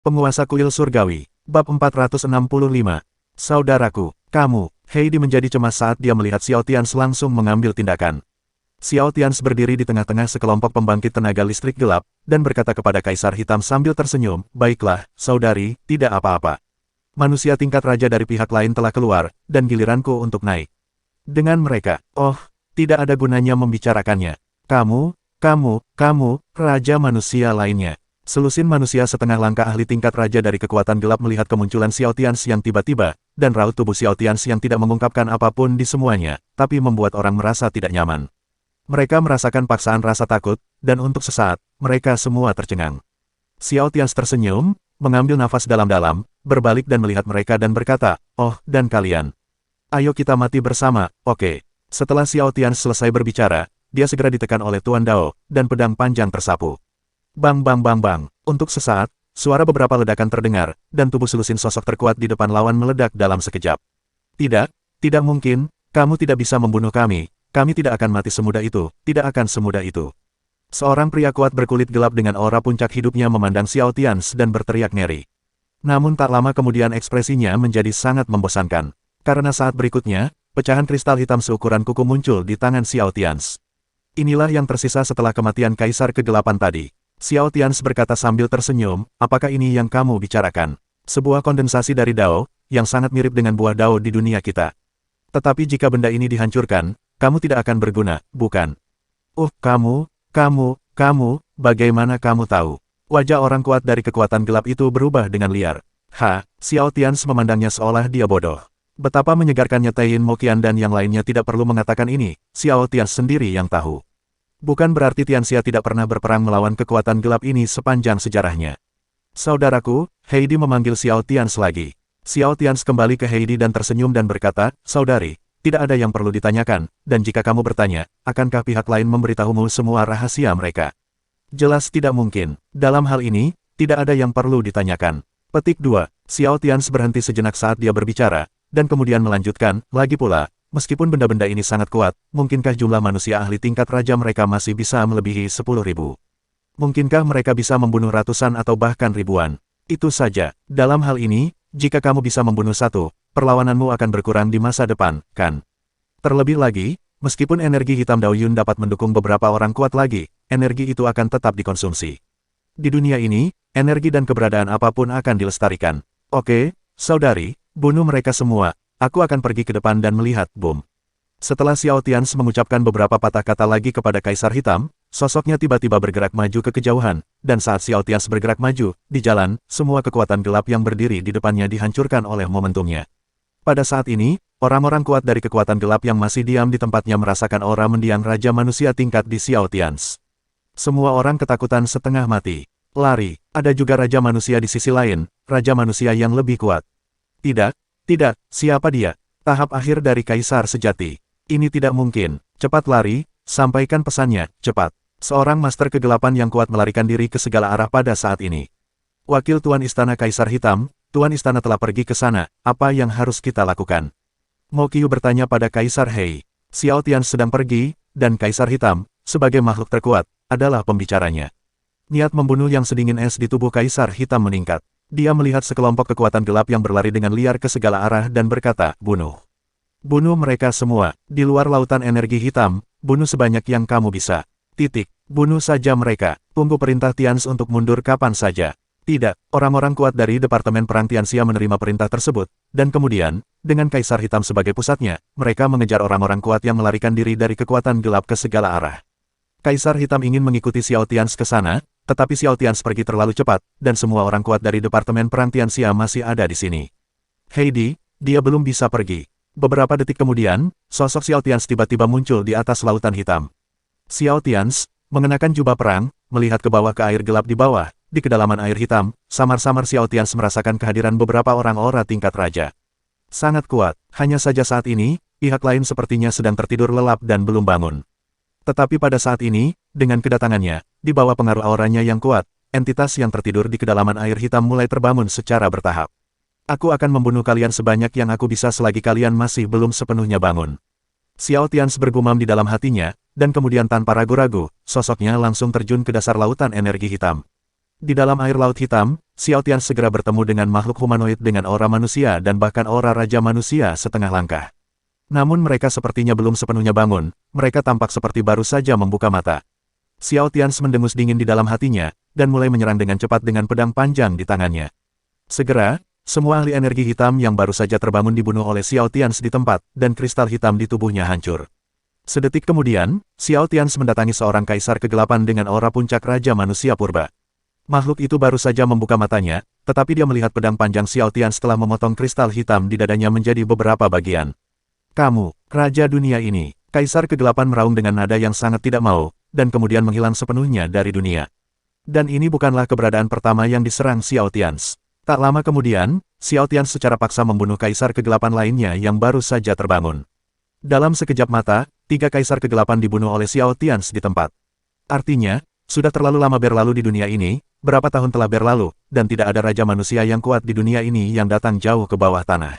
Penguasa kuil surgawi. Bab 465. Saudaraku, kamu, Heidi menjadi cemas saat dia melihat Xiao Tians langsung mengambil tindakan. Xiao Tians berdiri di tengah-tengah sekelompok pembangkit tenaga listrik gelap, dan berkata kepada Kaisar Hitam sambil tersenyum, "Baiklah, saudari, tidak apa-apa. Manusia tingkat raja dari pihak lain telah keluar, dan giliranku untuk naik. Dengan mereka, tidak ada gunanya membicarakannya. Kamu, raja manusia lainnya." Selusin manusia setengah langkah ahli tingkat raja dari kekuatan gelap melihat kemunculan Xiao Tians yang tiba-tiba, dan raut tubuh Xiao Tians yang tidak mengungkapkan apapun di semuanya, tapi membuat orang merasa tidak nyaman. Mereka merasakan paksaan rasa takut, dan untuk sesaat, mereka semua tercengang. Xiao Tians tersenyum, mengambil nafas dalam-dalam, berbalik dan melihat mereka dan berkata, "Oh, dan kalian. Ayo kita mati bersama, oke." Setelah Xiao Tians selesai berbicara, dia segera ditekan oleh Tuan Dao, dan pedang panjang tersapu. Bang bang bang bang. Untuk sesaat, suara beberapa ledakan terdengar, dan tubuh selusin sosok terkuat di depan lawan meledak dalam sekejap. Tidak mungkin, kamu tidak bisa membunuh kami tidak akan mati semudah itu, tidak akan semudah itu. Seorang pria kuat berkulit gelap dengan aura puncak hidupnya memandang Xiao Tians dan berteriak ngeri. Namun tak lama kemudian ekspresinya menjadi sangat membosankan. Karena saat berikutnya, pecahan kristal hitam seukuran kuku muncul di tangan Xiao Tians. Inilah yang tersisa setelah kematian Kaisar Kegelapan tadi. Xiao Tians berkata sambil tersenyum, "Apakah ini yang kamu bicarakan? Sebuah kondensasi dari Dao, yang sangat mirip dengan buah Dao di dunia kita. Tetapi jika benda ini dihancurkan, kamu tidak akan berguna, bukan?" Kamu, bagaimana kamu tahu?" Wajah orang kuat dari kekuatan gelap itu berubah dengan liar. Xiao Tians memandangnya seolah dia bodoh. Betapa menyegarkannya Taiyin Moqian dan yang lainnya tidak perlu mengatakan ini, Xiao Tians sendiri yang tahu. Bukan berarti Tianxia tidak pernah berperang melawan kekuatan gelap ini sepanjang sejarahnya. "Saudaraku," Heidi memanggil Xiao Tians lagi. Xiao Tians kembali ke Heidi dan tersenyum dan berkata, "Saudari, tidak ada yang perlu ditanyakan, dan jika kamu bertanya, akankah pihak lain memberitahumu semua rahasia mereka?" Jelas tidak mungkin. Dalam hal ini, tidak ada yang perlu ditanyakan. Petik 2. Xiao Tians berhenti sejenak saat dia berbicara, dan kemudian melanjutkan, "Lagi pula, meskipun benda-benda ini sangat kuat, mungkinkah jumlah manusia ahli tingkat raja mereka masih bisa melebihi 10.000? Mungkinkah mereka bisa membunuh ratusan atau bahkan ribuan? Itu saja. Dalam hal ini, jika kamu bisa membunuh satu, perlawananmu akan berkurang di masa depan, kan? Terlebih lagi, meskipun energi hitam Daoyun dapat mendukung beberapa orang kuat lagi, energi itu akan tetap dikonsumsi. Di dunia ini, energi dan keberadaan apapun akan dilestarikan. Oke, saudari, bunuh mereka semua. Aku akan pergi ke depan dan melihat, boom." Setelah Xiao Tians mengucapkan beberapa patah kata lagi kepada Kaisar Hitam, sosoknya tiba-tiba bergerak maju ke kejauhan, dan saat Xiao Tians bergerak maju, di jalan, semua kekuatan gelap yang berdiri di depannya dihancurkan oleh momentumnya. Pada saat ini, orang-orang kuat dari kekuatan gelap yang masih diam di tempatnya merasakan aura mendiang Raja Manusia tingkat di Xiao Tians. Semua orang ketakutan setengah mati. Lari, ada juga Raja Manusia di sisi lain, Raja Manusia yang lebih kuat. Tidak, siapa dia? Tahap akhir dari Kaisar Sejati. Ini tidak mungkin. Cepat lari, sampaikan pesannya, cepat. Seorang master kegelapan yang kuat melarikan diri ke segala arah pada saat ini. "Wakil Tuan Istana Kaisar Hitam, Tuan Istana telah pergi ke sana, apa yang harus kita lakukan?" Mo Qiu bertanya pada Kaisar Hei. Xiao Tians sedang pergi, dan Kaisar Hitam, sebagai makhluk terkuat, adalah pembicaranya. Niat membunuh yang sedingin es di tubuh Kaisar Hitam meningkat. Dia melihat sekelompok kekuatan gelap yang berlari dengan liar ke segala arah dan berkata, "Bunuh. Bunuh mereka semua, di luar lautan energi hitam, bunuh sebanyak yang kamu bisa. Bunuh saja mereka. Tunggu perintah Tians untuk mundur kapan saja." Tidak, orang-orang kuat dari Departemen Perang Tianxia menerima perintah tersebut, dan kemudian, dengan Kaisar Hitam sebagai pusatnya, mereka mengejar orang-orang kuat yang melarikan diri dari kekuatan gelap ke segala arah. Kaisar Hitam ingin mengikuti Xiao Tians ke sana, tetapi Xiao Tians pergi terlalu cepat, dan semua orang kuat dari Departemen Perang Tianxia masih ada di sini. Heidi, dia belum bisa pergi. Beberapa detik kemudian, sosok Xiao Tians tiba-tiba muncul di atas lautan hitam. Xiao Tians, mengenakan jubah perang, melihat ke bawah ke air gelap di bawah, di kedalaman air hitam, samar-samar Xiao Tians merasakan kehadiran beberapa orang aura tingkat raja. Sangat kuat, hanya saja saat ini, pihak lain sepertinya sedang tertidur lelap dan belum bangun. Tetapi pada saat ini, dengan kedatangannya, di bawah pengaruh auranya yang kuat, entitas yang tertidur di kedalaman air hitam mulai terbangun secara bertahap. "Aku akan membunuh kalian sebanyak yang aku bisa selagi kalian masih belum sepenuhnya bangun." Xiao Tians bergumam di dalam hatinya, dan kemudian tanpa ragu-ragu, sosoknya langsung terjun ke dasar lautan energi hitam. Di dalam air laut hitam, Xiao Tian segera bertemu dengan makhluk humanoid dengan aura manusia dan bahkan aura raja manusia setengah langkah. Namun mereka sepertinya belum sepenuhnya bangun, mereka tampak seperti baru saja membuka mata. Xiao Tian mendengus dingin di dalam hatinya, dan mulai menyerang dengan cepat dengan pedang panjang di tangannya. Segera, semua ahli energi hitam yang baru saja terbangun dibunuh oleh Xiao Tian di tempat, dan kristal hitam di tubuhnya hancur. Sedetik kemudian, Xiao Tian mendatangi seorang kaisar kegelapan dengan aura puncak raja manusia purba. Makhluk itu baru saja membuka matanya, tetapi dia melihat pedang panjang Xiao Tian setelah memotong kristal hitam di dadanya menjadi beberapa bagian. Kamu, Raja Dunia ini, Kaisar Kegelapan meraung dengan nada yang sangat tidak mau, dan kemudian menghilang sepenuhnya dari dunia. Dan ini bukanlah keberadaan pertama yang diserang Xiao Tian. Tak lama kemudian, Xiao Tian secara paksa membunuh Kaisar Kegelapan lainnya yang baru saja terbangun. Dalam sekejap mata, 3 Kaisar Kegelapan dibunuh oleh Xiao Tian di tempat. Artinya, sudah terlalu lama berlalu di dunia ini, berapa tahun telah berlalu, dan tidak ada raja manusia yang kuat di dunia ini yang datang jauh ke bawah tanah.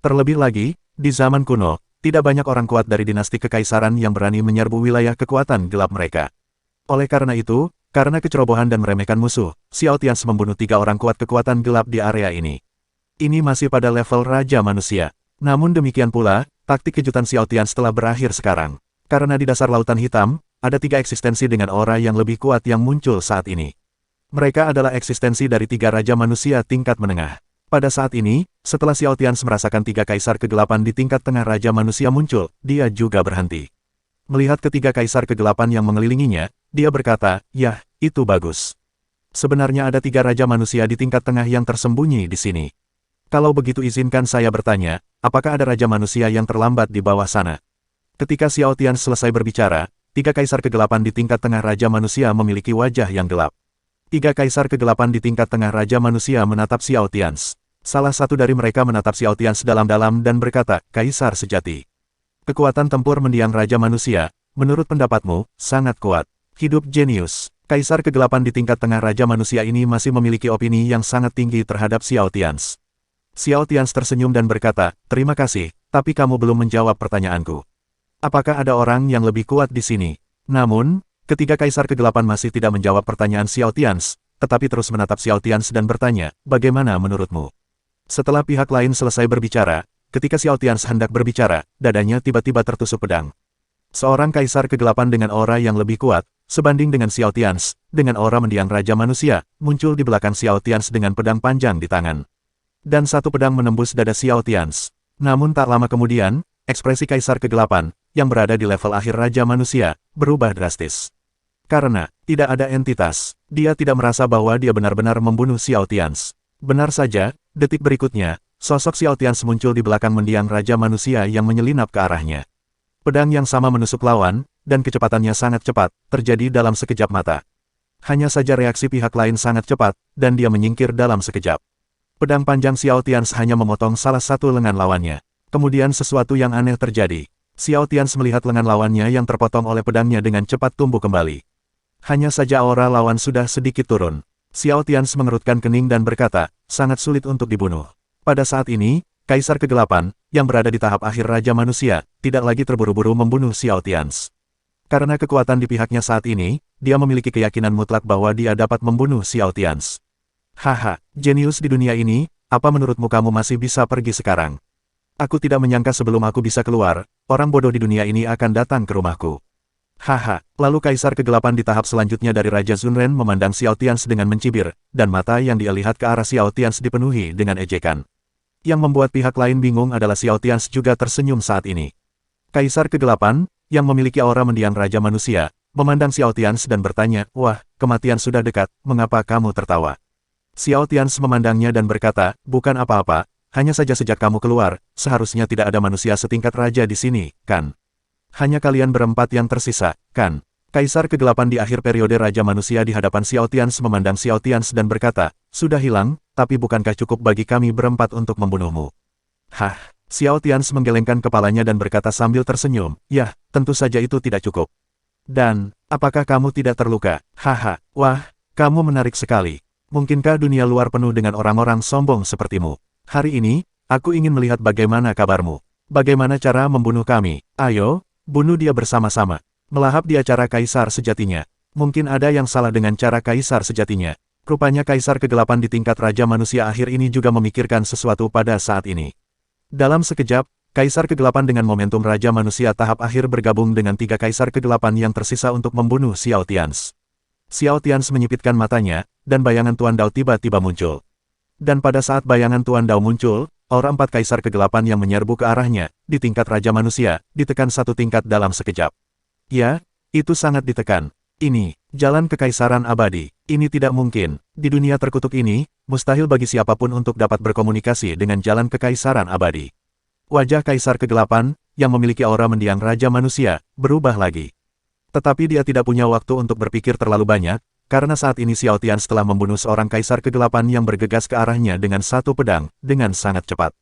Terlebih lagi, di zaman kuno, tidak banyak orang kuat dari dinasti kekaisaran yang berani menyerbu wilayah kekuatan gelap mereka. Oleh karena itu, karena kecerobohan dan meremehkan musuh, Xiao Tian membunuh 3 orang kuat kekuatan gelap di area ini. Ini masih pada level raja manusia. Namun demikian pula, taktik kejutan Xiao Tian telah berakhir sekarang. Karena di dasar lautan hitam, ada 3 eksistensi dengan aura yang lebih kuat yang muncul saat ini. Mereka adalah eksistensi dari 3 raja manusia tingkat menengah. Pada saat ini, setelah Xiao Tian merasakan 3 kaisar kegelapan di tingkat tengah raja manusia muncul, dia juga berhenti. Melihat ketiga kaisar kegelapan yang mengelilinginya, dia berkata, "Yah, itu bagus. Sebenarnya ada 3 raja manusia di tingkat tengah yang tersembunyi di sini. Kalau begitu izinkan saya bertanya, apakah ada raja manusia yang terlambat di bawah sana?" Ketika Xiao Tian selesai berbicara, 3 kaisar kegelapan di tingkat tengah raja manusia memiliki wajah yang gelap. 3 kaisar kegelapan di tingkat tengah raja manusia menatap Xiao Tian. Salah satu dari mereka menatap Xiao Tian dalam-dalam dan berkata, "Kaisar sejati. Kekuatan tempur mendiang raja manusia, menurut pendapatmu, sangat kuat. Hidup jenius." Kaisar kegelapan di tingkat tengah raja manusia ini masih memiliki opini yang sangat tinggi terhadap Xiao Tian. Xiao Tian tersenyum dan berkata, "Terima kasih, tapi kamu belum menjawab pertanyaanku. Apakah ada orang yang lebih kuat di sini?" Namun, ketiga kaisar kegelapan masih tidak menjawab pertanyaan Xiao Tian, tetapi terus menatap Xiao Tian dan bertanya, "Bagaimana menurutmu?" Setelah pihak lain selesai berbicara, ketika Xiao Tian hendak berbicara, dadanya tiba-tiba tertusuk pedang. Seorang kaisar kegelapan dengan aura yang lebih kuat, sebanding dengan Xiao Tian, dengan aura mendiang raja manusia, muncul di belakang Xiao Tian dengan pedang panjang di tangan. Dan satu pedang menembus dada Xiao Tian. Namun tak lama kemudian, ekspresi kaisar kegelapan, yang berada di level akhir raja manusia, berubah drastis. Karena tidak ada entitas, dia tidak merasa bahwa dia benar-benar membunuh Xiao Tian. Benar saja, detik berikutnya, sosok Xiao Tian muncul di belakang mendiang raja manusia yang menyelinap ke arahnya. Pedang yang sama menusuk lawan, dan kecepatannya sangat cepat, terjadi dalam sekejap mata. Hanya saja reaksi pihak lain sangat cepat, dan dia menyingkir dalam sekejap. Pedang panjang Xiao Tian hanya memotong salah satu lengan lawannya. Kemudian sesuatu yang aneh terjadi. Xiao Tian melihat lengan lawannya yang terpotong oleh pedangnya dengan cepat tumbuh kembali. Hanya saja aura lawan sudah sedikit turun. Xiao Tian mengerutkan kening dan berkata, "Sangat sulit untuk dibunuh." Pada saat ini, Kaisar Kegelapan, yang berada di tahap akhir Raja Manusia, tidak lagi terburu-buru membunuh Xiao Tian. Karena kekuatan di pihaknya saat ini, dia memiliki keyakinan mutlak bahwa dia dapat membunuh Xiao Tian. "Haha, jenius di dunia ini, apa menurutmu kamu masih bisa pergi sekarang? Aku tidak menyangka sebelum aku bisa keluar, orang bodoh di dunia ini akan datang ke rumahku." Haha, lalu Kaisar Kegelapan di tahap selanjutnya dari Raja Zunren memandang Xiao Tian dengan mencibir, dan mata yang dia lihat ke arah Xiao Tian dipenuhi dengan ejekan. Yang membuat pihak lain bingung adalah Xiao Tian juga tersenyum saat ini. Kaisar Kegelapan, yang memiliki aura mendiang Raja Manusia, memandang Xiao Tian dan bertanya, "Wah, kematian sudah dekat, mengapa kamu tertawa?" Xiao Tian memandangnya dan berkata, "Bukan apa-apa, hanya saja sejak kamu keluar, seharusnya tidak ada manusia setingkat raja di sini, kan? Hanya kalian berempat yang tersisa, kan?" Kaisar Kegelapan di akhir periode Raja Manusia di hadapan Xiao Tian memandang Xiao Tian dan berkata, "Sudah hilang, tapi bukankah cukup bagi kami berempat untuk membunuhmu?" Hah, Xiao Tian menggelengkan kepalanya dan berkata sambil tersenyum, "Yah, tentu saja itu tidak cukup. Dan, apakah kamu tidak terluka? Haha, wah, kamu menarik sekali. Mungkinkah dunia luar penuh dengan orang-orang sombong sepertimu? Hari ini, aku ingin melihat bagaimana kabarmu. Bagaimana cara membunuh kami? Ayo, bunuh dia bersama-sama. Melahap dia cara kaisar sejatinya. Mungkin ada yang salah dengan cara kaisar sejatinya. Rupanya Kaisar Kegelapan di tingkat Raja Manusia akhir ini juga memikirkan sesuatu pada saat ini. Dalam sekejap, Kaisar Kegelapan dengan momentum Raja Manusia tahap akhir bergabung dengan 3 Kaisar Kegelapan yang tersisa untuk membunuh Xiao Tians. Xiao Tians menyipitkan matanya, dan bayangan Tuan Dao tiba-tiba muncul. Dan pada saat bayangan Tuan Dao muncul, aura 4 Kaisar Kegelapan yang menyerbu ke arahnya, di tingkat Raja Manusia, ditekan 1 tingkat dalam sekejap. Ya, itu sangat ditekan. Ini, jalan kekaisaran abadi. Ini tidak mungkin. Di dunia terkutuk ini, mustahil bagi siapapun untuk dapat berkomunikasi dengan jalan kekaisaran abadi. Wajah Kaisar Kegelapan, yang memiliki aura mendiang Raja Manusia, berubah lagi. Tetapi dia tidak punya waktu untuk berpikir terlalu banyak, karena saat ini Xiao Tians telah membunuh seorang Kaisar Kegelapan yang bergegas ke arahnya dengan 1 pedang, dengan sangat cepat.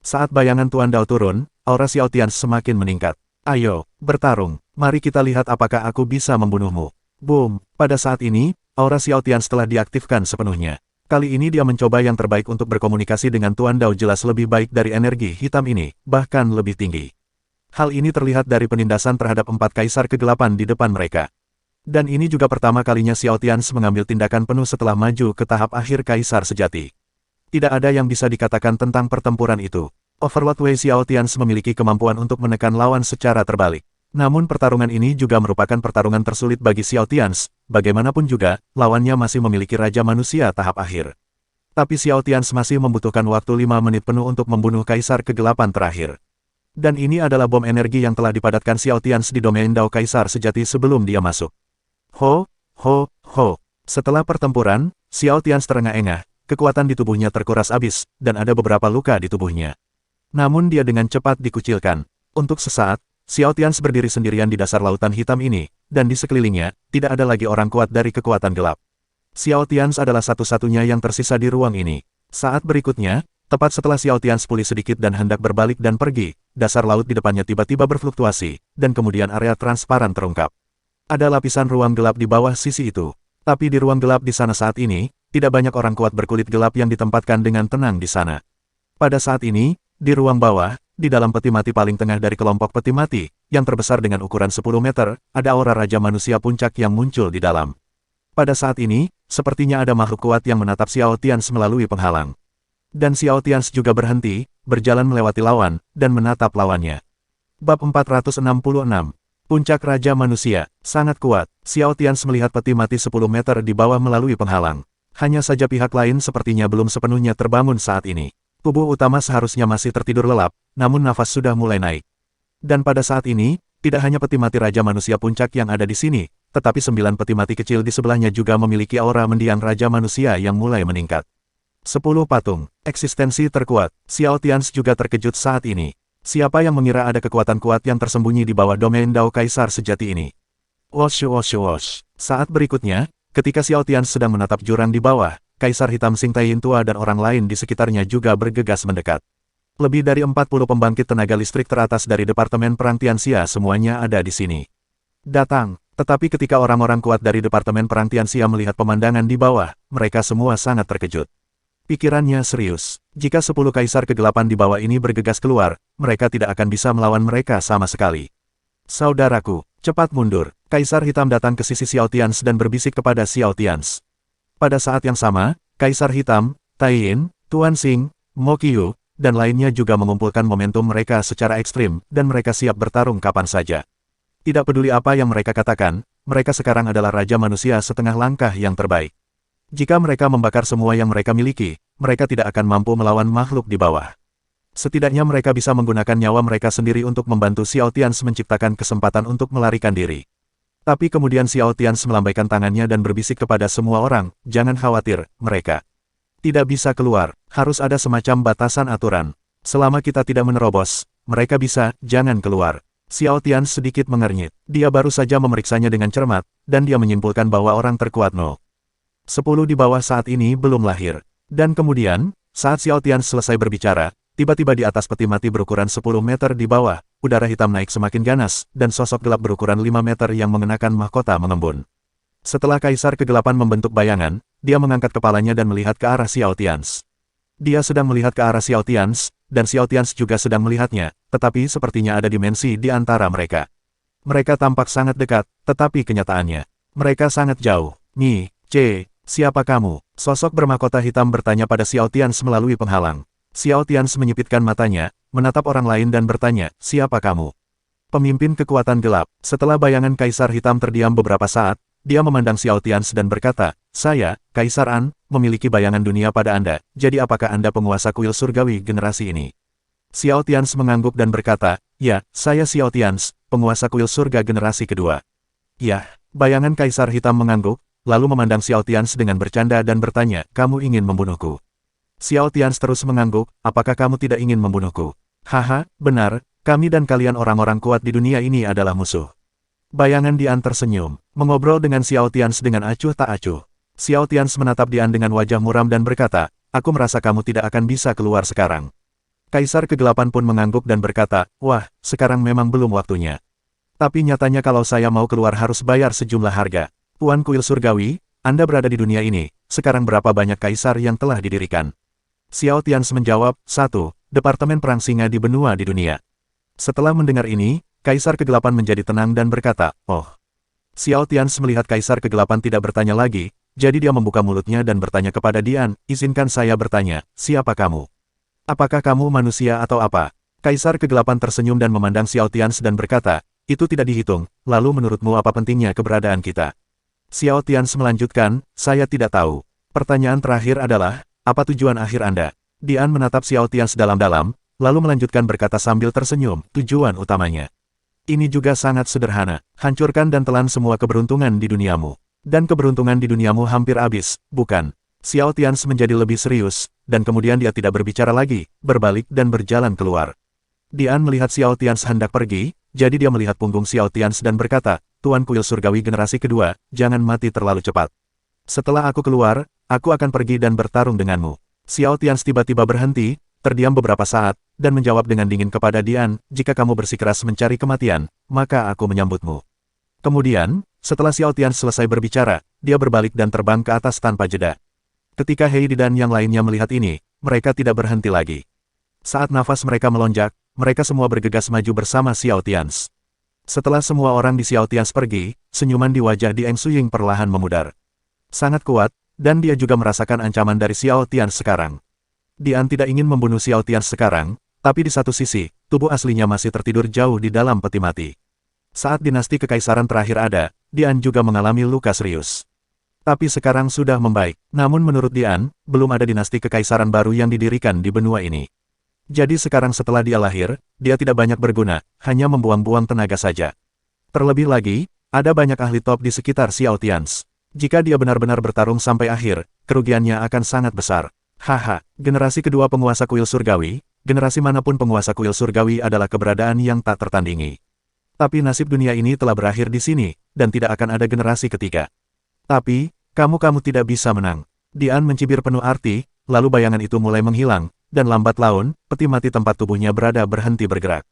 Saat bayangan Tuan Dao turun, aura Xiao Tians semakin meningkat. Ayo, bertarung. Mari kita lihat apakah aku bisa membunuhmu. Boom! Pada saat ini, aura Xiao Tians telah diaktifkan sepenuhnya. Kali ini dia mencoba yang terbaik untuk berkomunikasi dengan Tuan Dao jelas lebih baik dari energi hitam ini, bahkan lebih tinggi. Hal ini terlihat dari penindasan terhadap 4 Kaisar Kegelapan di depan mereka. Dan ini juga pertama kalinya Xiao Tians mengambil tindakan penuh setelah maju ke tahap akhir Kaisar Sejati. Tidak ada yang bisa dikatakan tentang pertempuran itu. Overlord Wei Xiao Tians memiliki kemampuan untuk menekan lawan secara terbalik. Namun pertarungan ini juga merupakan pertarungan tersulit bagi Xiao Tians, bagaimanapun juga, lawannya masih memiliki Raja Manusia tahap akhir. Tapi Xiao Tians masih membutuhkan waktu 5 menit penuh untuk membunuh Kaisar Kegelapan terakhir. Dan ini adalah bom energi yang telah dipadatkan Xiao Tians di domain Dao Kaisar Sejati sebelum dia masuk. Ho, ho, ho. Setelah pertempuran, Xiao Tians terengah-engah, kekuatan di tubuhnya terkuras habis, dan ada beberapa luka di tubuhnya. Namun dia dengan cepat dikucilkan. Untuk sesaat, Xiao Tians berdiri sendirian di dasar lautan hitam ini, dan di sekelilingnya, tidak ada lagi orang kuat dari kekuatan gelap. Xiao Tians adalah satu-satunya yang tersisa di ruang ini. Saat berikutnya, tepat setelah Xiao Tians pulih sedikit dan hendak berbalik dan pergi, dasar laut di depannya tiba-tiba berfluktuasi, dan kemudian area transparan terungkap. Ada lapisan ruang gelap di bawah sisi itu. Tapi di ruang gelap di sana saat ini, tidak banyak orang kuat berkulit gelap yang ditempatkan dengan tenang di sana. Pada saat ini, di ruang bawah, di dalam peti mati paling tengah dari kelompok peti mati, yang terbesar dengan ukuran 10 meter, ada aura Raja Manusia Puncak yang muncul di dalam. Pada saat ini, sepertinya ada makhluk kuat yang menatap Xiao Tians melalui penghalang. Dan Xiao Tians juga berhenti, berjalan melewati lawan, dan menatap lawannya. Bab 466. Puncak Raja Manusia, sangat kuat. Xiao Tians melihat peti mati 10 meter di bawah melalui penghalang. Hanya saja pihak lain sepertinya belum sepenuhnya terbangun saat ini. Tubuh utama seharusnya masih tertidur lelap, namun nafas sudah mulai naik. Dan pada saat ini, tidak hanya peti mati Raja Manusia Puncak yang ada di sini, tetapi 9 peti mati kecil di sebelahnya juga memiliki aura mendiang Raja Manusia yang mulai meningkat. 10 patung, eksistensi terkuat. Xiao Tians juga terkejut saat ini. Siapa yang mengira ada kekuatan kuat yang tersembunyi di bawah domain Dao Kaisar Sejati ini? Wosh wosh wosh. Saat berikutnya, ketika Xiao Tians sedang menatap jurang di bawah, Kaisar Hitam Xing Taiyin Tua dan orang lain di sekitarnya juga bergegas mendekat. Lebih dari 40 pembangkit tenaga listrik teratas dari Departemen Perang Tianxia semuanya ada di sini. Datang, tetapi ketika orang-orang kuat dari Departemen Perang Tianxia melihat pemandangan di bawah, mereka semua sangat terkejut. Pikirannya serius. Jika 10 Kaisar Kegelapan di bawah ini bergegas keluar, mereka tidak akan bisa melawan mereka sama sekali. Saudaraku, cepat mundur. Kaisar Hitam datang ke sisi Xiao Tians dan berbisik kepada Xiao Tians. Pada saat yang sama, Kaisar Hitam, Taiyin, Tuan Xing, Mo Qiu, dan lainnya juga mengumpulkan momentum mereka secara ekstrim, dan mereka siap bertarung kapan saja. Tidak peduli apa yang mereka katakan, mereka sekarang adalah Raja Manusia setengah langkah yang terbaik. Jika mereka membakar semua yang mereka miliki, mereka tidak akan mampu melawan makhluk di bawah. Setidaknya mereka bisa menggunakan nyawa mereka sendiri untuk membantu Xiao Tians menciptakan kesempatan untuk melarikan diri. Tapi kemudian Xiao Tians melambaikan tangannya dan berbisik kepada semua orang, jangan khawatir, mereka tidak bisa keluar, harus ada semacam batasan aturan. Selama kita tidak menerobos, mereka bisa, jangan keluar. Xiao Tians sedikit mengernyit. Dia baru saja memeriksanya dengan cermat, dan dia menyimpulkan bahwa orang terkuat 10 di bawah saat ini belum lahir. Dan kemudian, saat Xiao Tians selesai berbicara, tiba-tiba di atas peti mati berukuran 10 meter di bawah, udara hitam naik semakin ganas, dan sosok gelap berukuran 5 meter yang mengenakan mahkota mengembun. Setelah Kaisar Kegelapan membentuk bayangan, dia mengangkat kepalanya dan melihat ke arah Xiao Tians. Dia sedang melihat ke arah Xiao Tians, dan Xiao Tians juga sedang melihatnya, tetapi sepertinya ada dimensi di antara mereka. Mereka tampak sangat dekat, tetapi kenyataannya, mereka sangat jauh. Ni, C, Siapa kamu? Sosok bermahkota hitam bertanya pada Xiao Tians melalui penghalang. Xiao Tians menyipitkan matanya, menatap orang lain dan bertanya, siapa kamu? Pemimpin kekuatan gelap. Setelah bayangan Kaisar Hitam terdiam beberapa saat, dia memandang Xiao Tians dan berkata, saya, Kaisar An, memiliki bayangan dunia pada Anda, jadi apakah Anda penguasa kuil surgawi generasi ini? Xiao Tians mengangguk dan berkata, ya, saya Xiao Tians, penguasa kuil surga generasi kedua. Ya, bayangan Kaisar Hitam mengangguk, lalu memandang Xiao Tians dengan bercanda dan bertanya, kamu ingin membunuhku? Xiao Tians terus mengangguk, apakah kamu tidak ingin membunuhku? Haha, benar, kami dan kalian orang-orang kuat di dunia ini adalah musuh. Bayangan Dian tersenyum, mengobrol dengan Xiao Tians dengan acuh tak acuh. Xiao Tians menatap Dian dengan wajah muram dan berkata, aku merasa kamu tidak akan bisa keluar sekarang. Kaisar Kegelapan pun mengangguk dan berkata, wah, sekarang memang belum waktunya. Tapi nyatanya kalau saya mau keluar harus bayar sejumlah harga. Tuan Kuil Surgawi, Anda berada di dunia ini, sekarang berapa banyak kaisar yang telah didirikan? Xiao Tians menjawab, 1. Departemen Perang Singa di benua di dunia. Setelah mendengar ini, Kaisar Kegelapan menjadi tenang dan berkata, oh. Xiao Tians melihat Kaisar Kegelapan tidak bertanya lagi, jadi dia membuka mulutnya dan bertanya kepada Dian, izinkan saya bertanya, siapa kamu? Apakah kamu manusia atau apa? Kaisar Kegelapan tersenyum dan memandang Xiao Tians dan berkata, itu tidak dihitung, lalu menurutmu apa pentingnya keberadaan kita? Xiao Tians melanjutkan, saya tidak tahu. Pertanyaan terakhir adalah, apa tujuan akhir Anda? Dian menatap Xiao Tians dalam-dalam, lalu melanjutkan berkata sambil tersenyum, tujuan utamanya. Ini juga sangat sederhana, hancurkan dan telan semua keberuntungan di duniamu. Dan keberuntungan di duniamu hampir habis, bukan? Xiao Tians menjadi lebih serius, dan kemudian dia tidak berbicara lagi, berbalik dan berjalan keluar. Dian melihat Xiao Tians hendak pergi, jadi dia melihat punggung Xiao Tians dan berkata, Tuan Kuil Surgawi generasi kedua, jangan mati terlalu cepat. Setelah aku keluar, aku akan pergi dan bertarung denganmu. Xiao Tians tiba-tiba berhenti, terdiam beberapa saat, dan menjawab dengan dingin kepada Dian, jika kamu bersikeras mencari kematian, maka aku menyambutmu. Kemudian, setelah Xiao Tians selesai berbicara, dia berbalik dan terbang ke atas tanpa jeda. Ketika Heidi dan yang lainnya melihat ini, mereka tidak berhenti lagi. Saat nafas mereka melonjak, mereka semua bergegas maju bersama Xiao Tians. Setelah semua orang di Xiao Tians pergi, senyuman di wajah Dian Xuying perlahan memudar. Sangat kuat, dan dia juga merasakan ancaman dari Xiao Tians sekarang. Dian tidak ingin membunuh Xiao Tians sekarang, tapi di satu sisi, tubuh aslinya masih tertidur jauh di dalam peti mati. Saat dinasti kekaisaran terakhir ada, Dian juga mengalami luka serius. Tapi sekarang sudah membaik. Namun menurut Dian, belum ada dinasti kekaisaran baru yang didirikan di benua ini. Jadi sekarang setelah dia lahir, dia tidak banyak berguna, hanya membuang-buang tenaga saja. Terlebih lagi, ada banyak ahli top di sekitar Xiao Tians. Jika dia benar-benar bertarung sampai akhir, kerugiannya akan sangat besar. Haha, generasi kedua penguasa kuil surgawi, generasi manapun penguasa kuil surgawi adalah keberadaan yang tak tertandingi. Tapi nasib dunia ini telah berakhir di sini, dan tidak akan ada generasi ketiga. Tapi, kamu tidak bisa menang. Dian mencibir penuh arti, lalu bayangan itu mulai menghilang, dan lambat laun, peti mati tempat tubuhnya berada berhenti bergerak.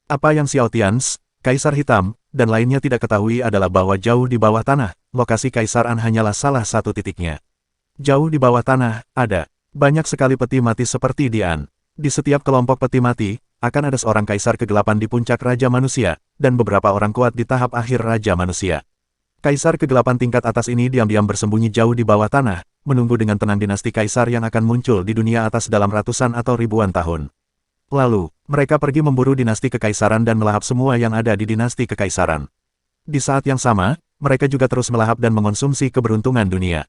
Apa yang Xiao Tians, Kaisar Hitam, dan lainnya tidak ketahui adalah bahwa jauh di bawah tanah, lokasi Kaisar An hanyalah salah satu titiknya. Jauh di bawah tanah, ada banyak sekali peti mati seperti Dian. Di setiap kelompok peti mati, akan ada seorang Kaisar Kegelapan di puncak Raja Manusia, dan beberapa orang kuat di tahap akhir Raja Manusia. Kaisar Kegelapan tingkat atas ini diam-diam bersembunyi jauh di bawah tanah, menunggu dengan tenang dinasti kaisar yang akan muncul di dunia atas dalam ratusan atau ribuan tahun. Lalu, mereka pergi memburu dinasti kekaisaran dan melahap semua yang ada di dinasti kekaisaran. Di saat yang sama, mereka juga terus melahap dan mengonsumsi keberuntungan dunia.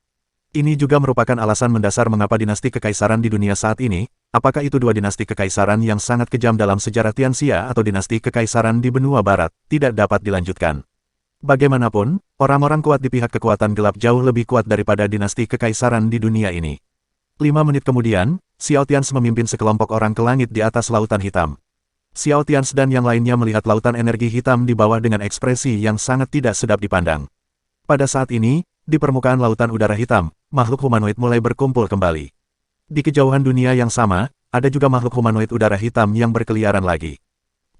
Ini juga merupakan alasan mendasar mengapa dinasti kekaisaran di dunia saat ini, apakah itu dua dinasti kekaisaran yang sangat kejam dalam sejarah Tianxia atau dinasti kekaisaran di benua barat, tidak dapat dilanjutkan. Bagaimanapun, orang-orang kuat di pihak kekuatan gelap jauh lebih kuat daripada dinasti kekaisaran di dunia ini. 5 menit kemudian, Xiao Tians memimpin sekelompok orang ke langit di atas lautan hitam. Xiao Tians dan yang lainnya melihat lautan energi hitam di bawah dengan ekspresi yang sangat tidak sedap dipandang. Pada saat ini, di permukaan lautan udara hitam, makhluk humanoid mulai berkumpul kembali. Di kejauhan dunia yang sama, ada juga makhluk humanoid udara hitam yang berkeliaran lagi.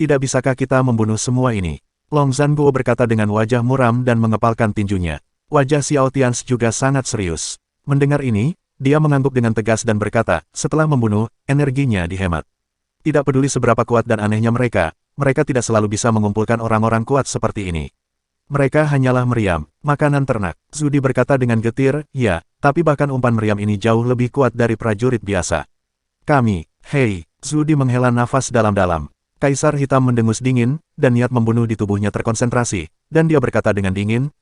Tidak bisakah kita membunuh semua ini? Long Zhanguo berkata dengan wajah muram dan mengepalkan tinjunya. Wajah Xiao Tians juga sangat serius. Mendengar ini, dia mengangguk dengan tegas dan berkata, setelah membunuh, energinya dihemat. Tidak peduli seberapa kuat dan anehnya mereka tidak selalu bisa mengumpulkan orang-orang kuat seperti ini. Mereka hanyalah meriam, makanan ternak. Zudi berkata dengan getir, ya, tapi bahkan umpan meriam ini jauh lebih kuat dari prajurit biasa. Kami, hei, Zudi menghela nafas dalam-dalam. Kaisar Hitam mendengus dingin, dan niat membunuh di tubuhnya terkonsentrasi, dan dia berkata dengan dingin,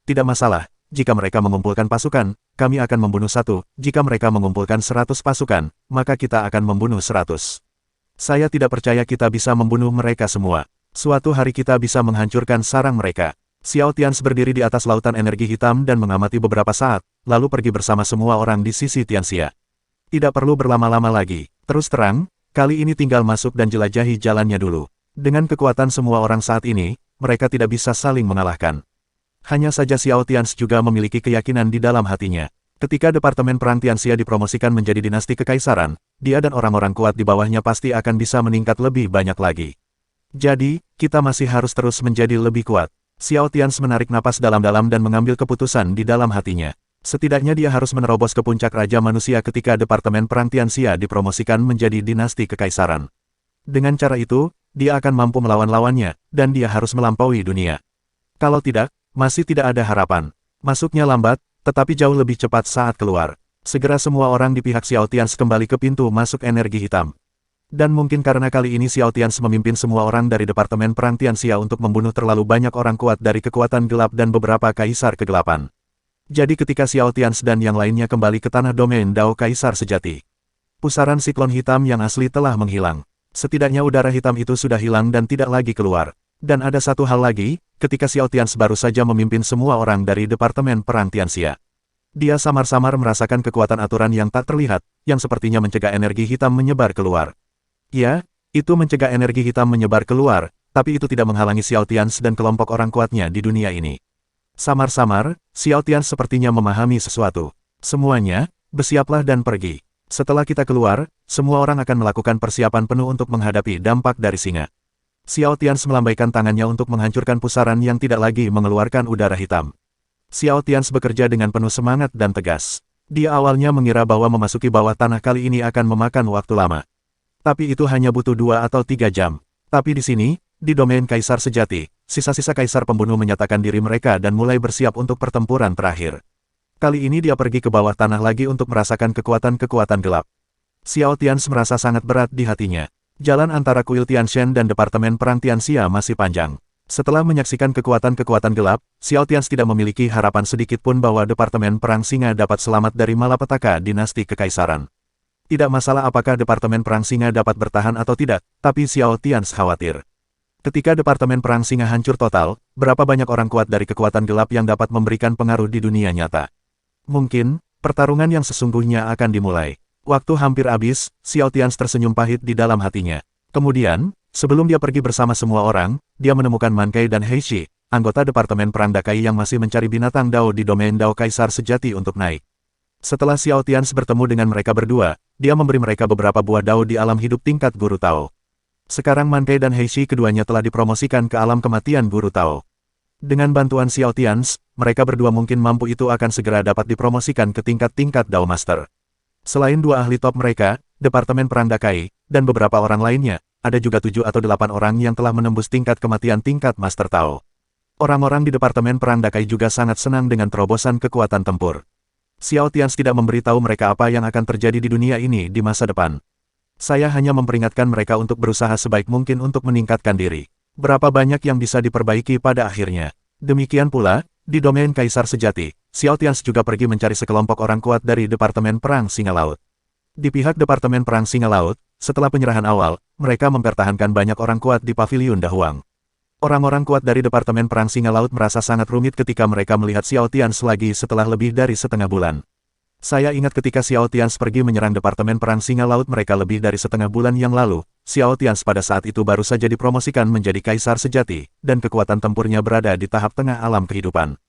tidak masalah, jika mereka mengumpulkan pasukan, kami akan membunuh 1, jika mereka mengumpulkan 100 pasukan, maka kita akan membunuh 100. Saya tidak percaya kita bisa membunuh mereka semua. Suatu hari kita bisa menghancurkan sarang mereka. Xiao Tians berdiri di atas lautan energi hitam dan mengamati beberapa saat, lalu pergi bersama semua orang di sisi Tianxia. Tidak perlu berlama-lama lagi. Terus terang, kali ini tinggal masuk dan jelajahi jalannya dulu. Dengan kekuatan semua orang saat ini, mereka tidak bisa saling mengalahkan. Hanya saja Xiao Tians juga memiliki keyakinan di dalam hatinya. Ketika Departemen Perang Tianxia dipromosikan menjadi dinasti kekaisaran, dia dan orang-orang kuat di bawahnya pasti akan bisa meningkat lebih banyak lagi. Jadi, kita masih harus terus menjadi lebih kuat. Xiao Tians menarik napas dalam-dalam dan mengambil keputusan di dalam hatinya. Setidaknya dia harus menerobos ke puncak Raja Manusia ketika Departemen Perang Tianxia dipromosikan menjadi dinasti kekaisaran. Dengan cara itu, dia akan mampu melawan lawannya, dan dia harus melampaui dunia. Kalau tidak, masih tidak ada harapan. Masuknya lambat, tetapi jauh lebih cepat saat keluar. Segera semua orang di pihak Xiao Tians kembali ke pintu masuk energi hitam. Dan mungkin karena kali ini Xiao Tians memimpin semua orang dari Departemen Perang Tianxia untuk membunuh terlalu banyak orang kuat dari kekuatan gelap dan beberapa kaisar kegelapan. Jadi ketika Xiao Tians dan yang lainnya kembali ke tanah domain Dao Kaisar sejati, pusaran siklon hitam yang asli telah menghilang. Setidaknya udara hitam itu sudah hilang dan tidak lagi keluar. Dan ada satu hal lagi, ketika Xiao Tians baru saja memimpin semua orang dari Departemen Perang Tianxia. Dia samar-samar merasakan kekuatan aturan yang tak terlihat, yang sepertinya mencegah energi hitam menyebar keluar. Ya, itu mencegah energi hitam menyebar keluar, tapi itu tidak menghalangi Xiao Tians dan kelompok orang kuatnya di dunia ini. Samar-samar, Xiao Tians sepertinya memahami sesuatu. Semuanya, bersiaplah dan pergi. Setelah kita keluar, semua orang akan melakukan persiapan penuh untuk menghadapi dampak dari singa. Xiao Tians melambaikan tangannya untuk menghancurkan pusaran yang tidak lagi mengeluarkan udara hitam. Xiao Tians bekerja dengan penuh semangat dan tegas. Dia awalnya mengira bahwa memasuki bawah tanah kali ini akan memakan waktu lama. Tapi itu hanya butuh 2 atau 3 jam. Tapi di sini, di domain Kaisar Sejati, sisa-sisa Kaisar Pembunuh menyatakan diri mereka dan mulai bersiap untuk pertempuran terakhir. Kali ini dia pergi ke bawah tanah lagi untuk merasakan kekuatan-kekuatan gelap. Xiao Tians merasa sangat berat di hatinya. Jalan antara kuil Tianshan dan Departemen Perang Tianxia masih panjang. Setelah menyaksikan kekuatan-kekuatan gelap, Xiao Tians tidak memiliki harapan sedikit pun bahwa Departemen Perang Singa dapat selamat dari malapetaka dinasti kekaisaran. Tidak masalah apakah Departemen Perang Singa dapat bertahan atau tidak, tapi Xiao Tians khawatir. Ketika Departemen Perang Singa hancur total, berapa banyak orang kuat dari kekuatan gelap yang dapat memberikan pengaruh di dunia nyata? Mungkin, pertarungan yang sesungguhnya akan dimulai. Waktu hampir habis, Xiao Tians tersenyum pahit di dalam hatinya. Kemudian, sebelum dia pergi bersama semua orang, dia menemukan Man Kai dan Heishi, anggota Departemen Perang Dakai yang masih mencari binatang Dao di domain Dao Kaisar Sejati untuk naik. Setelah Xiao Tians bertemu dengan mereka berdua, dia memberi mereka beberapa buah Dao di alam hidup tingkat Guru Tao. Sekarang Man Kai dan Heishi keduanya telah dipromosikan ke alam kematian Guru Tao. Dengan bantuan Xiao Tians, mereka berdua mungkin mampu itu akan segera dapat dipromosikan ke tingkat-tingkat Dao Master. Selain 2 ahli top mereka, Departemen Perang Dakai, dan beberapa orang lainnya, ada juga 7 atau 8 orang yang telah menembus tingkat kematian tingkat Master Tao. Orang-orang di Departemen Perang Dakai juga sangat senang dengan terobosan kekuatan tempur. Xiao Tians tidak memberitahu mereka apa yang akan terjadi di dunia ini di masa depan. Saya hanya memperingatkan mereka untuk berusaha sebaik mungkin untuk meningkatkan diri. Berapa banyak yang bisa diperbaiki pada akhirnya. Demikian pula, di domain Kaisar Sejati, Xiao Tians juga pergi mencari sekelompok orang kuat dari Departemen Perang Singa Laut. Di pihak Departemen Perang Singa Laut, setelah penyerahan awal, mereka mempertahankan banyak orang kuat di Paviliun Dahuang. Orang-orang kuat dari Departemen Perang Singa Laut merasa sangat rumit ketika mereka melihat Xiao Tians lagi setelah lebih dari setengah bulan. Saya ingat ketika Xiao Tians pergi menyerang Departemen Perang Singa Laut mereka lebih dari setengah bulan yang lalu, Xiao Tians pada saat itu baru saja dipromosikan menjadi Kaisar Sejati, dan kekuatan tempurnya berada di tahap tengah alam kehidupan.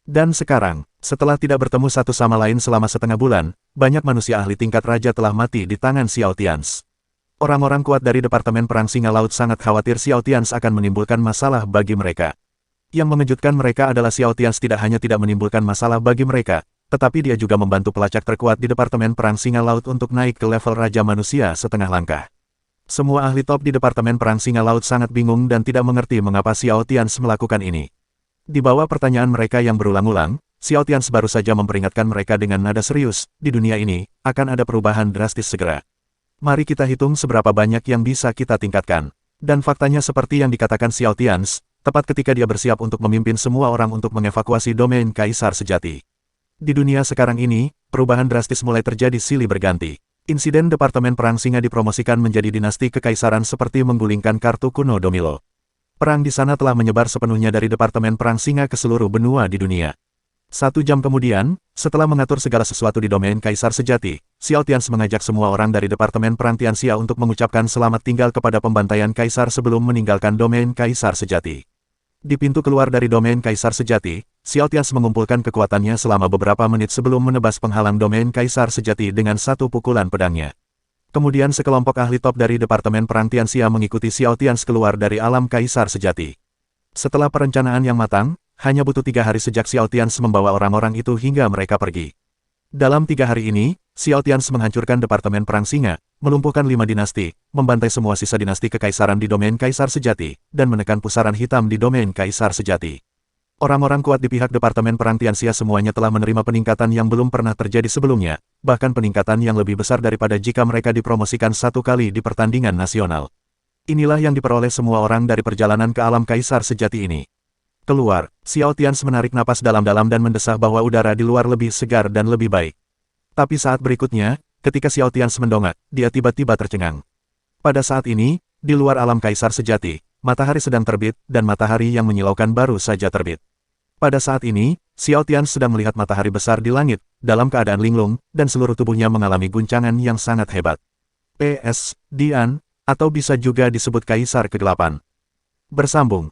Dan sekarang, setelah tidak bertemu satu sama lain selama setengah bulan, banyak manusia ahli tingkat raja telah mati di tangan Xiao Tians. Orang-orang kuat dari Departemen Perang Singa Laut sangat khawatir Xiao Tians akan menimbulkan masalah bagi mereka. Yang mengejutkan mereka adalah Xiao Tians tidak hanya tidak menimbulkan masalah bagi mereka, tetapi dia juga membantu pelacak terkuat di Departemen Perang Singa Laut untuk naik ke level Raja Manusia setengah langkah. Semua ahli top di Departemen Perang Singa Laut sangat bingung dan tidak mengerti mengapa Xiao Tians melakukan ini. Di bawah pertanyaan mereka yang berulang-ulang, Xiao Tians baru saja memperingatkan mereka dengan nada serius, di dunia ini, akan ada perubahan drastis segera. Mari kita hitung seberapa banyak yang bisa kita tingkatkan. Dan faktanya seperti yang dikatakan Xiao Tians, tepat ketika dia bersiap untuk memimpin semua orang untuk mengevakuasi domain Kaisar Sejati. Di dunia sekarang ini, perubahan drastis mulai terjadi silih berganti. Insiden Departemen Perang Singa dipromosikan menjadi dinasti kekaisaran seperti menggulingkan kartu kuno domino. Perang di sana telah menyebar sepenuhnya dari Departemen Perang Singa ke seluruh benua di dunia. 1 jam kemudian, setelah mengatur segala sesuatu di domain Kaisar Sejati, Xiao Tians mengajak semua orang dari Departemen Perang Tianxia untuk mengucapkan selamat tinggal kepada pembantaian Kaisar sebelum meninggalkan domain Kaisar Sejati. Di pintu keluar dari domain Kaisar Sejati, Xiao Tians mengumpulkan kekuatannya selama beberapa menit sebelum menebas penghalang domain Kaisar Sejati dengan 1 pukulan pedangnya. Kemudian sekelompok ahli top dari Departemen Perang Tianxia mengikuti Xiao Tians keluar dari alam Kaisar Sejati. Setelah perencanaan yang matang, hanya butuh 3 hari sejak Xiao Tians membawa orang-orang itu hingga mereka pergi. Dalam 3 hari ini, Xiao Tians menghancurkan Departemen Perang Singa, melumpuhkan 5 dinasti, membantai semua sisa dinasti kekaisaran di domain Kaisar Sejati, dan menekan pusaran hitam di domain Kaisar Sejati. Orang-orang kuat di pihak Departemen Perang Tianxia semuanya telah menerima peningkatan yang belum pernah terjadi sebelumnya, bahkan peningkatan yang lebih besar daripada jika mereka dipromosikan 1 kali di pertandingan nasional. Inilah yang diperoleh semua orang dari perjalanan ke alam Kaisar Sejati ini. Keluar, Xiao Tians menarik napas dalam-dalam dan mendesah bahwa udara di luar lebih segar dan lebih baik. Tapi saat berikutnya, ketika Xiao Tians mendongak, dia tiba-tiba tercengang. Pada saat ini, di luar alam Kaisar Sejati, matahari sedang terbit, dan matahari yang menyilaukan baru saja terbit. Pada saat ini, Xiao Tians sedang melihat matahari besar di langit, dalam keadaan linglung, dan seluruh tubuhnya mengalami guncangan yang sangat hebat. PS, Dian, atau bisa juga disebut Kaisar Kegelapan. Bersambung.